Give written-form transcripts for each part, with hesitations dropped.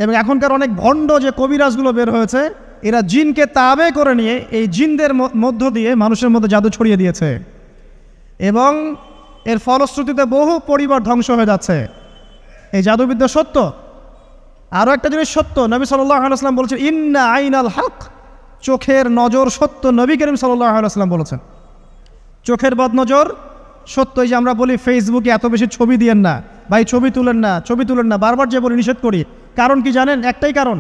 এবং এখনকার অনেক ভণ্ড যে কবিরাজগুলো বের হয়েছে, এরা জিনকে তাবে করে নিয়ে এই জিনদের মধ্য দিয়ে মানুষের মধ্যে জাদু ছড়িয়ে দিয়েছে এবং এর ফলশ্রুতিতে বহু পরিবার ধ্বংস হয়ে যাচ্ছে। এই জাদুবিদ্যা সত্য। আরও একটা জিনিস সত্য, নবী সাল্লাল্লাহু আলাইহি ওয়াসাল্লাম বলেছেন ইন্না আইনাল হক, চোখের নজর সত্য। নবী করিম সাল্লাল্লাহু আলাইহি ওয়াসাল্লাম বলেছেন চোখের বদনজর সত্য। এই যে আমরা বলি ফেসবুকে এত বেশি ছবি দিয়েন না ভাই, ছবি তুলেন না, ছবি তুলেন না, বারবার যে বলি নিষেধ করি, কারণ কি জানেন? একটাই কারণ,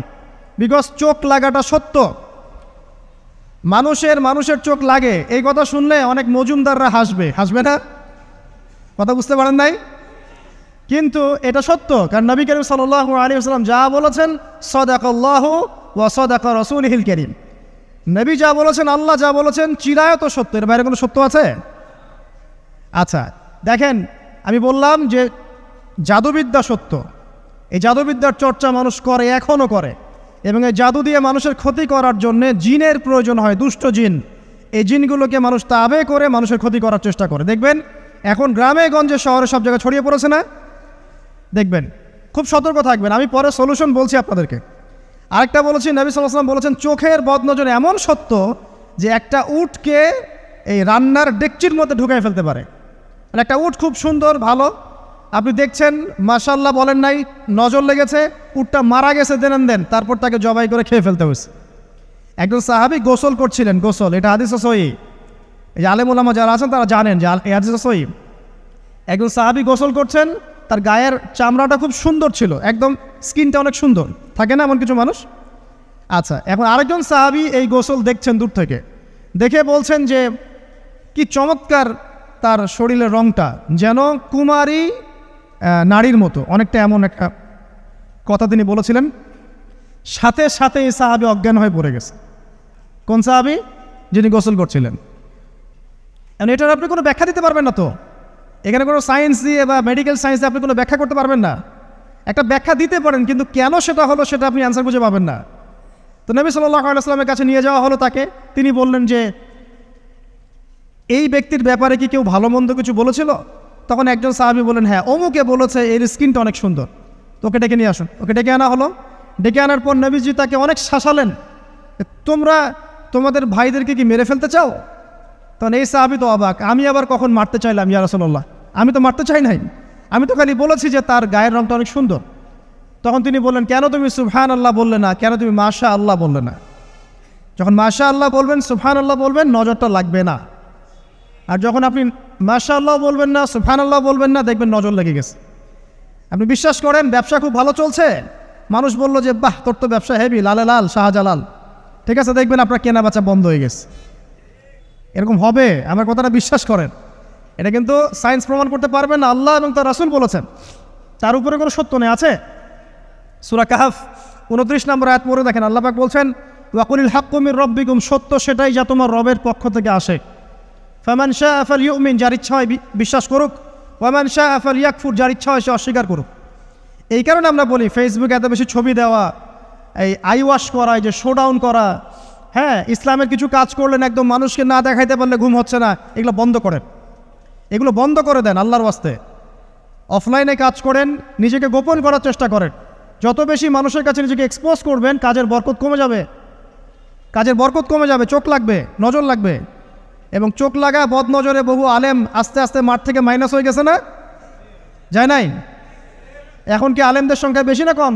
বিকজ চোখ লাগাটা সত্য। মানুষের চোখ লাগে, এই কথা শুনলে অনেক মজুমদাররা হাসবে না? কথা বুঝতে পারেন নাই? কিন্তু এটা সত্য, কারণ নবী করিম সাল্লাল্লাহু আলাইহি ওয়াসাল্লাম যা বলেছেন সাদাকাল্লাহু ওয়া সাদাকা রাসূলুহুল কারীম, নবী যা বলেছেন, আল্লাহ যা বলেছেন চিরায়ত সত্য, এর বাইরে কোনো সত্য আছে? আচ্ছা দেখেন, আমি বললাম যে জাদুবিদ্যা সত্য। এই জাদুবিদ্যার চর্চা মানুষ করে, এখনও করে, এবং এই জাদু দিয়ে মানুষের ক্ষতি করার জন্য জিনের প্রয়োজন হয়, দুষ্ট জিন। এই জিনগুলোকে মানুষ তাবে করে মানুষের ক্ষতি করার চেষ্টা করে। দেখবেন এখন গ্রামে গঞ্জে শহরে সব জায়গায় ছড়িয়ে পড়েছে না? দেখবেন, খুব সতর্ক থাকবেন। আমি পরে সলিউশন বলছি আপনাদেরকে। আরেকটা বলেছি, নবী সাল্লাল্লাহু আলাইহি ওয়াসাল্লাম বলেছেন চোখের বদনজর এমন সত্য যে একটা উটকে এই রান্নার ডেকচির মধ্যে ঢুকাই ফেলতে পারে। আর একটা উট খুব সুন্দর ভালো, আপনি দেখছেন মাশাআল্লাহ বলেন নাই, নজর লেগেছে, উটটা মারা গেছে দেন, তারপর তাকে জবাই করে খেয়ে ফেলতে হয়েছে। একজন সাহাবী গোসল করছিলেন, গোসল, এটা হাদিস সহিহ, এই যে আলেম ওলামা যারা আছেন তারা জানেন যে এই হাদিস সহিহ। একজন সাহাবী গোসল করছেন, তার গায়ের চামড়াটা খুব সুন্দর ছিল, একদম স্কিনটা অনেক সুন্দর থাকে না এমন কিছু মানুষ? আচ্ছা, এখন আরেকজন সাহাবী এই গোসল দেখছেন দূর থেকে, দেখে বলছেন যে কি চমৎকার তার শরীরের রংটা, যেন কুমারী নারীর মতো, অনেকটা এমন একটা কথা তিনি বলেছিলেন। সাথে সাথে এই সাহাবী অজ্ঞান হয়ে পড়ে গেছে। কোন সাহাবী? যিনি গোসল করছিলেন। এখন এটার আপনি কোনো ব্যাখ্যা দিতে পারবেন না তো, এখানে কোনো সায়েন্স দিয়ে বা মেডিকেল সায়েন্স দিয়ে আপনি কোনো ব্যাখ্যা করতে পারবেন না। একটা ব্যাখ্যা দিতে পারেন, কিন্তু কেন সেটা হলো সেটা আপনি অ্যান্সার খুঁজে পাবেন না। তো নবী সাল্লাল্লাহু আলাইহি ওয়াসাল্লামের কাছে নিয়ে যাওয়া হলো তাকে। তিনি বললেন যে এই ব্যক্তির ব্যাপারে কি কেউ ভালো মন্দ কিছু বলেছিল? তখন একজন সাহাবী বললেন হ্যাঁ, অমুকে বলেছে এর স্কিনটা অনেক সুন্দর, তোকে ডেকে নিয়ে আসুন। ওকে ডেকে আনা হলো। ডেকে আনার পর নবীজি তাকে অনেক শাসালেন, তোমরা তোমাদের ভাইদেরকে কি মেরে ফেলতে চাও? তখন এই সাহাবী তো অবাক, আমি আবার কখন মারতে চাইলাম ইয়া রাসূলুল্লাহ? আমি তো মারতে চাই নাই, আমি তো খালি বলেছি যে তার গায়ের রংটা অনেক সুন্দর। তখন তিনি বললেন কেন তুমি সুবহানাল্লাহ বললে না, কেন তুমি মাশাআল্লাহ বললে না? যখন মাশাআল্লাহ বলবেন, সুবহানাল্লাহ বলবেন, নজরটা লাগবে না। আর যখন আপনি মাশাআল্লাহ বলবেন না, সুবহানাল্লাহ বলবেন না, দেখবেন নজর লেগে গেছে। আপনি বিশ্বাস করেন ব্যবসা খুব ভালো চলছে, মানুষ বলল যে বাহ তোর তো ব্যবসা হেভি, লালে লাল শাহজালাল, ঠিক আছে, দেখবেন আপনার কেনা বেচা বন্ধ হয়ে গেছে। এরকম হবে, আমার কথাটা বিশ্বাস করেন। এটা কিন্তু সায়েন্স প্রমাণ করতে পারবেন না, আল্লাহ এবং তার রাসূল বলেছেন, তার উপরে কোনো সত্য নেই। আছে সূরা কাহফ 29 নম্বর আয়াত পড়ে দেখেন, আল্লাহ পাক বলছেন ওয়াকুলিল হাক্কু মির রাব্বিকুম, সত্য সেটাই যা তোমার রবের পক্ষ থেকে আসে। ফামান শাআ ফালইউমিন, যার ইচ্ছা হয় বিশ্বাস করুক, ওয়ামান শাআ ফালইয়াকফুর, যার ইচ্ছা হয় সে অস্বীকার করুক। এই কারণে আমরা বলি ফেসবুকে এত বেশি ছবি দেওয়া, এই আই ওয়াশ করা, এই যে শোডাউন করা, হ্যাঁ, ইসলামের কিছু কাজ করলেন একদম মানুষকে না দেখাইতে পারলে ঘুম হচ্ছে না, এগুলো বন্ধ করেন, এগুলো বন্ধ করে দেন আল্লাহর ওয়াস্তে। অফলাইনে কাজ করেন, নিজেকে গোপন করার চেষ্টা করেন। যত বেশি মানুষের কাছে নিজেকে এক্সপোজ করবেন, কাজের বরকত কমে যাবে, কাজের বরকত কমে যাবে, চোখ লাগবে, নজর লাগবে। এবং চোখ লাগা বদ নজরে বহু আলেম আস্তে আস্তে মাঠ থেকে মাইনাস হয়ে গেছে না? যায় নাই? এখন কি আলেমদের সংখ্যা বেশি না কম?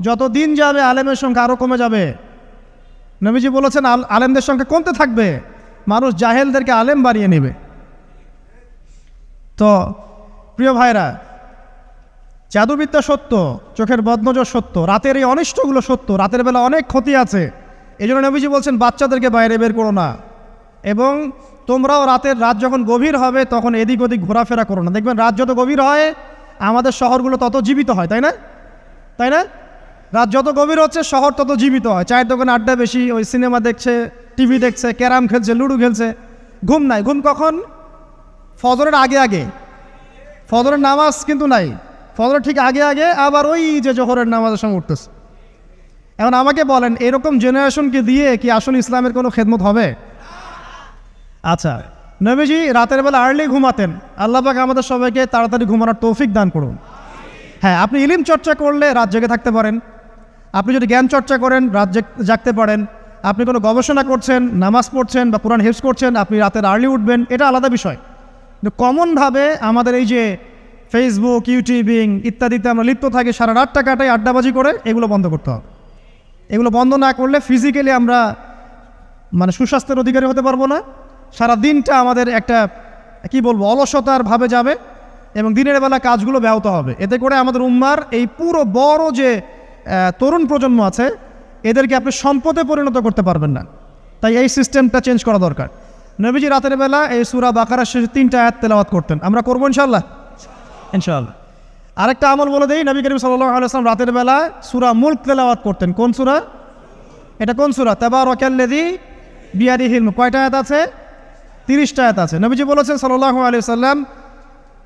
যত দিন যাবে আলেমের সংখ্যা আরও কমে যাবে। নবীজি বলেছেন আলেমদের সংখ্যা কমতে থাকবে, মানুষ জাহেলদেরকে আলেম বানিয়ে নেবে। তো প্রিয় ভাইরা, জাদুবিদ্যা সত্য, চোখের বদনজর সত্য, রাতের এই অনিষ্টগুলো সত্য, রাতের বেলা অনেক ক্ষতি আছে। এই জন্য নবীজি বলছেন বাচ্চাদেরকে বাইরে বের করো না, এবং তোমরাও রাত যখন গভীর হবে তখন এদিক ওদিক ঘোরাফেরা করো না। দেখবেন রাত যত গভীর হয় আমাদের শহরগুলো তত জীবিত হয়, তাই না? তাই না? রাত যত গভীর হচ্ছে শহর তত জীবিত হয়। চায়ের দোকানে আড্ডা বেশি, ওই সিনেমা দেখছে, টিভি দেখছে, ক্যারাম খেলছে, লুডো খেলছে, ঘুম নাই। ঘুম কখন? ফজরের আগে আগে। ফজরের নামাজ কিন্তু নাই, ফজরের ঠিক আগে আগে, আবার ওই যে জোহরের নামাজের সঙ্গে উঠতেছে। এখন আমাকে বলেন এরকম জেনারেশনকে দিয়ে কি আসলে ইসলামের কোনো খেদমত হবে? আচ্ছা, নবীজি রাতের বেলা আর্লি ঘুমাতেন। আল্লাহ পাক আমাদের সবাইকে তাড়াতাড়ি ঘুমানোর তৌফিক দান করুন। হ্যাঁ, আপনি ইলম চর্চা করলে রাত জেগে থাকতে পারেন, আপনি যদি জ্ঞান চর্চা করেন, রাত জাগতে পারেন। আপনি কোনো গবেষণা করছেন, নামাজ পড়ছেন বা কোরআন হিফজ করছেন, আপনি রাতের আর্লি উঠবেন, এটা আলাদা বিষয়। কিন্তু কমনভাবে আমাদের এই যে ফেসবুক, ইউটিউবিং ইত্যাদিতে আমরা লিপ্ত থাকি, সারা রাতটা কাটাই আড্ডাবাজি করে, এগুলো বন্ধ করতে হবে। এগুলো বন্ধ না করলে ফিজিক্যালি আমরা মানে সুস্বাস্থ্যের অধিকারী হতে পারবো না। সারা দিনটা আমাদের একটা কি বলবো অলসতার ভাবে যাবে এবং দিনের বেলা কাজগুলো ব্যাহত হবে। এতে করে আমাদের উম্মার এই পুরো বড় যে তরুণ প্রজন্ম আছে, এদেরকে আপনি সম্পদে পরিণত করতে পারবেন না। তাই এই সিস্টেমটা চেঞ্জ করা দরকার। নবীজি রাতের বেলা এই সূরা বাকারার শেষে 3টা আয়াত তেলাওয়াত করতেন। আমরা করবো ইনশাআল্লাহ। আরেকটা আমল বলে দেই, নবী করিম সাল্লাল্লাহু আলাইহি ওয়াসাল্লাম রাতের বেলা সূরা মুলক তেলাওয়াত করতেন। কোন সূরা? এটা কোন সূরা? তাবারাকাল্লাযী বিয়াদিহিল মুলক। কয়টা আয়াত আছে? 30টা আয়াত আছে। নবীজি বলেছেন সাল্লাল্লাহু আলাইহি ওয়াসাল্লাম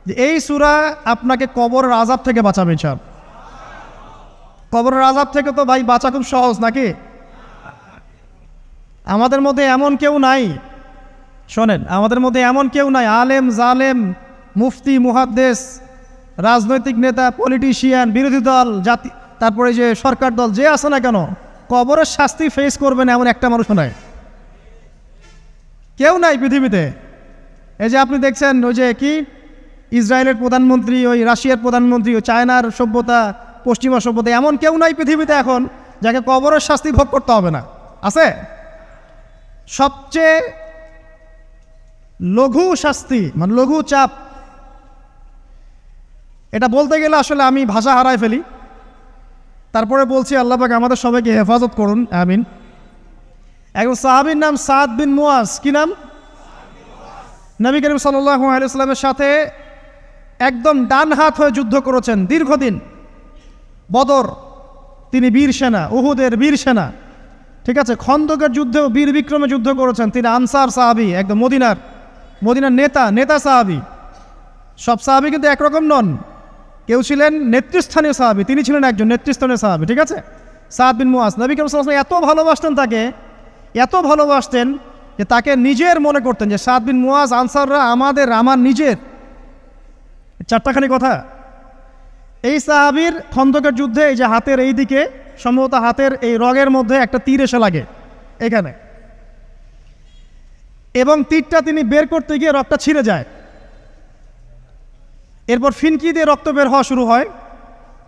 যে এই সূরা আপনাকে কবরের আযাব থেকে বাঁচাবে ইনশাআল্লাহ। কবরের আযাব থেকে তো ভাই বাঁচা খুব সহজ নাকি? আমাদের মধ্যে এমন কেউ নাই, শোনেন, আমাদের মধ্যে এমন কেউ নাই, আলেম জালেম, মুফতি মুহাদ্দিস, রাজনৈতিক নেতা, পলিটিশিয়ান, বিরোধী দল, জাতি, তারপরে যে সরকার দল, যে আছে না কেন, কবরের শাস্তি ফেস করবেন এমন একটা মানুষ নাই, কেউ নাই পৃথিবীতে। এই যে আপনি দেখছেন ওই যে কি ইসরায়েলের প্রধানমন্ত্রী, ওই রাশিয়ার প্রধানমন্ত্রী, ওই চায়নার সভ্যতা, পশ্চিমা সভ্যতা, এমন কেউ নাই পৃথিবীতে এখন যাকে কবরের শাস্তি ভোগ করতে হবে না। আছে? সবচেয়ে লঘু শাস্তি মানে লঘু চাপ, এটা বলতে গেলে আসলে আমি ভাষা হারায় ফেলি। তারপরে বলছি আল্লাহ পাক আমাদের সবাইকে হেফাজত করুন, আমিন। একজন সাহাবীর নাম সাদ বিন মুয়াজ। কি নাম? নবী করিম সাল্লাল্লাহু আলাইহি ওয়াসাল্লামের সাথে একদম ডান হাত হয়ে যুদ্ধ করেছেন দীর্ঘদিন। বদর তিনি বীর সেনা, উহুদের বীর সেনা, ঠিক আছে। খন্দকের যুদ্ধেও বীর বিক্রমে যুদ্ধ করেছেন। তিনি আনসার সাহাবী, একদম মদিনার নেতা সাহাবী। সব সাহাবী কিন্তু একরকম নন। কেউ ছিলেন নেতৃস্থানীয় সাহাবী, তিনি ছিলেন একজন নেতৃস্থানীয় সাহাবী, ঠিক আছে। সাদ বিন মুয়াজ নবী করিম সাল্লাল্লাহু আলাইহি ওয়াসাল্লাম এত ভালোবাসতেন তাকে, এত ভালোবাসতেন যে তাকে নিজের মনে করতেন যে সাদ বিন মুয়াজ আনসাররা আমার নিজের। চারটাখানি কথা। এই সাহাবীর খন্দকের যুদ্ধে এই যে হাতের এই দিকে, সম্ভবত হাতের এই রগের মধ্যে একটা তীর এসে লাগে এখানে, এবং তীরটা তিনি বের করতে গিয়ে রক্তটা ছিঁড়ে যায়। এরপর ফিনকি দিয়ে রক্ত বের হওয়া শুরু হয়।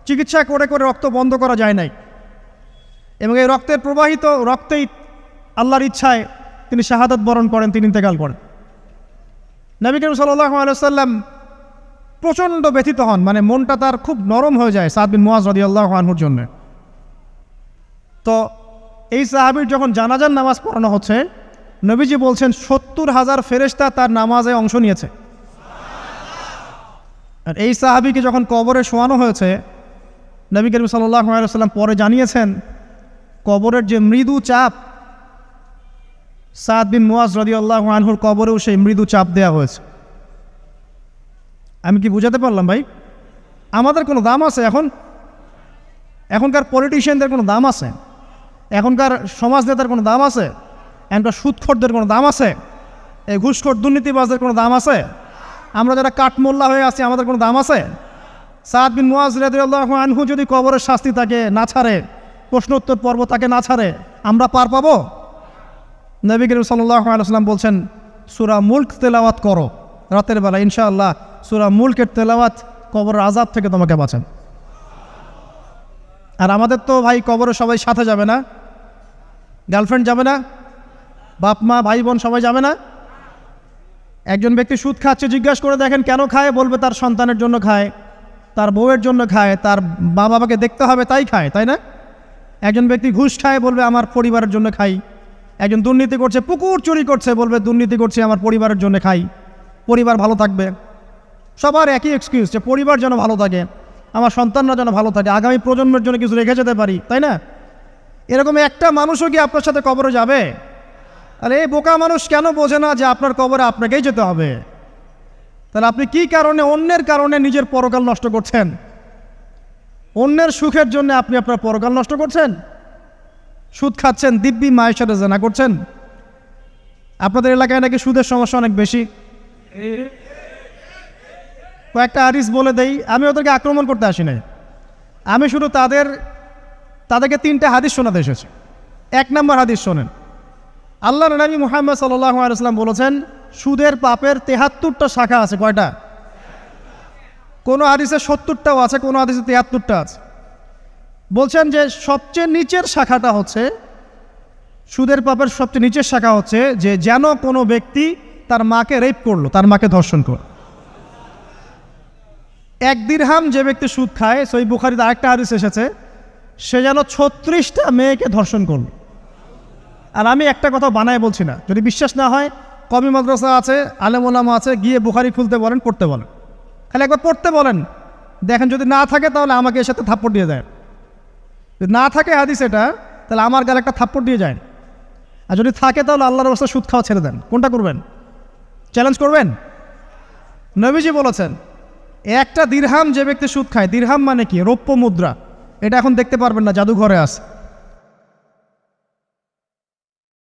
চিকিৎসা করে করে রক্ত বন্ধ করা যায় নাই, এবং এই রক্তের প্রবাহিত রক্তেই আল্লাহর ইচ্ছায় তিনি শাহাদাত বরণ করেন, তিনি ইন্তেকাল করেন। নবী করিম সাল্লাল্লাহু আলাইহি ওয়াসাল্লাম প্রচণ্ড ব্যথিত হন, মানে মনটা তার খুব নরম হয়ে যায় সাদ বিন মুয়াজ রাদিয়াল্লাহু আনহুর জন্য। তো এই সাহাবীর যখন জানাজার নামাজ পড়ানো হচ্ছে, নবীজি বলছেন 70,000 ফেরেশতা তার নামাজে অংশ নিয়েছে। আর এই সাহাবীকে যখন কবরে শোয়ানো হয়েছে, নবী করিম সাল্লাল্লাহু আলাইহি ওয়াসাল্লাম পরে জানিয়েছেন কবরের যে মৃদু চাপ, সাদ বিন মুয়াজ রাদিয়াল্লাহু আনহুর কবরেও সেই মৃদু চাপ দেওয়া হয়েছে। আমি কি বুঝাতে পারলাম ভাই? আমাদের কোনো দাম আছে এখনকার পলিটিশিয়ানদের কোনো দাম আছে? এখনকার সমাজ নেতার কোনো দাম আছে? এখনকার সুদখোরদের কোনো দাম আছে? এই ঘুষখোর দুর্নীতিবাজদের কোনো দাম আছে? আমরা যারা কাঠমোল্লা হয়ে আছি আমাদের কোনো দাম আছে? সাদ বিন মুয়াজ রাদিয়াল্লাহু আনহু যদি কবরের শাস্তি তাকে না ছাড়ে, প্রশ্নোত্তর পর্ব তাকে না ছাড়ে, আমরা পার পাবো? নবী করিম সাল্লাল্লাহু আলাইহি ওয়াসাল্লাম বলছেন সূরা মুলক তেলাওয়াত করো রাতের বেলা, ইনশাআল্লাহ সূরা মুলকের তেলাওয়াত কবরের আযাব থেকে তোমাকে বাঁচান। আর আমাদের তো ভাই কবরে সবাই সাথে যাবে না, গার্লফ্রেন্ড যাবে না, বাপ মা ভাই বোন সবাই যাবে না। একজন ব্যক্তি সুদ খাচ্ছে, জিজ্ঞাসা করে দেখেন কেন খায়, বলবে তার সন্তানের জন্য খায়, তার বউয়ের জন্য খায়, তার মা বাবাকে দেখতে হবে তাই খায়, তাই না? একজন ব্যক্তি ঘুষ খায়, বলবে আমার পরিবারের জন্য খাই। একজন দুর্নীতি করছে, পুকুর চুরি করছে, বলবে দুর্নীতি করছে আমার পরিবারের জন্য খাই, পরিবার ভালো থাকবে। সবার একই এক্সকিউজ যে পরিবার যেন ভালো থাকে, আমার সন্তানরা যেন ভালো থাকে, আগামী প্রজন্মের জন্য কিছু রেখে যেতে পারি, তাই না? এরকম একটা মানুষও কি আপনার সাথে কবরে যাবে? আর এই বোকা মানুষ কেন বোঝে না যে আপনার কবরে আপনাকেই যেতে হবে? তাহলে আপনি কি কারণে অন্যের কারণে নিজের পরকাল নষ্ট করছেন? অন্যের সুখের জন্য আপনি আপনার পরকাল নষ্ট করছেন। সুদ খাচ্ছেন, দিব্যি মায়ের সাথে জেনা করছেন। আপনাদের এলাকায় নাকি সুদের সমস্যা অনেক বেশি। কয়েকটা হাদিস বলে দেই, আমি ওদেরকে আক্রমণ করতে আসি নাই, আমি শুধু তাদেরকে 3টে হাদিস শোনাতে এসেছে। 1 নম্বর হাদিস শোনেন। আল্লাহর নবী মুহাম্মদ সাল্লাল্লাহু আলাইহি ওয়াসাল্লাম বলেছেন, সুদের পাপের 73টা শাখা আছে। কয়টা? কোনো হাদিসে 70টাও আছে, কোনো হাদিসে 73টা আছে। বলছেন যে সবচেয়ে নিচের শাখাটা হচ্ছে, সুদের পাপের সবচেয়ে নিচের শাখা হচ্ছে যে যেন কোনো ব্যক্তি তার মাকে রেপ করলো, তার মাকে ধর্ষণ করলো। 1 দিরহাম যে ব্যক্তি সুদ খায়, সহিহ বুখারীতে আরেকটা হাদিস এসেছে, সে যেন 36টা মেয়েকে ধর্ষণ করল। আর আমি একটা কথা বানায় বলছি না, যদি বিশ্বাস না হয় কওমি মাদ্রাসা আছে, আলেম ওলামা আছে, গিয়ে বুখারী খুলতে বলেন, পড়তে বলেন, খালি একবার পড়তে বলেন, দেখেন যদি না থাকে তাহলে আমাকে এর সাথে থাপ্পড় দিয়ে যায়। যদি না থাকে হাদিস এটা, তাহলে আমার গালে একটা থাপ্পড় দিয়ে যায়। আর যদি থাকে তাহলে আল্লাহর রাস্তায় সুদ খাওয়া ছেড়ে দেন। কোনটা করবেন? চ্যালেঞ্জ করবেন? নবীজি বলেছেন, 1টা দিরহাম যে ব্যক্তি সুদ খায়, দিরহাম মানে কি? রৌপ্য মুদ্রা। এটা এখন দেখতে পারবেন না, জাদুঘরে আছে।